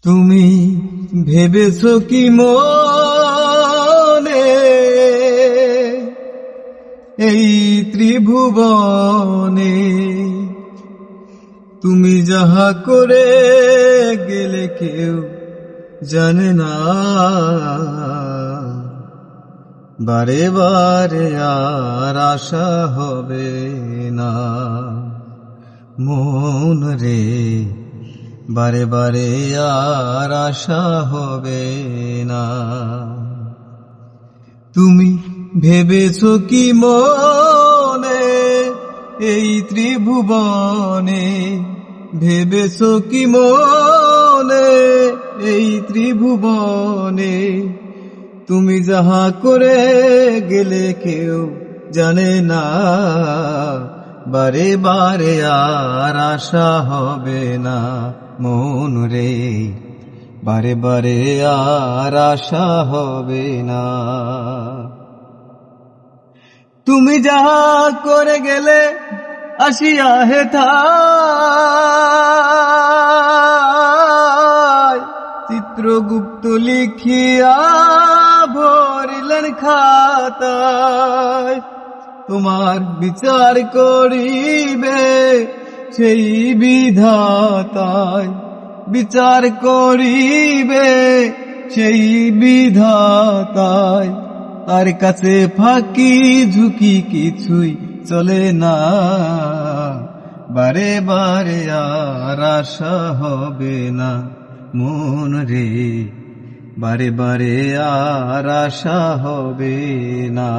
তুমি ভেবেছো কি মনে এই ত্রিভুবনে তুমি যাহা করে গেলে কেউ জানে না, বারে বারে আর আশা হবে না। মন রে, বারে বারে আর আশা হবে না। তুমি ভেবেছো কি মনে এই ত্রিভুবনে, ভেবেছো কি মনে এই ত্রিভুবনে তুমি যাহা করে গেলে কেউ জানে না, বারে বারে আর আশা হবে না। মন রে, বারে বারে আর আশা হবে না। তুমি যাহা করে গেলে আসিয়া হেথায় চিত্রগুপ্ত লিখিয়া ভরিলেন খাতায়। তোমার বিচার করিবে সেই বিধাতায়, বিচার করিবে সেই বিধাতায়। তার কাছে ফাঁকি ঝুঁকি কিছুই চলে না, বারে বারে আর আশা হবে না। মন রে, বারে বারে আর আশা হবে না।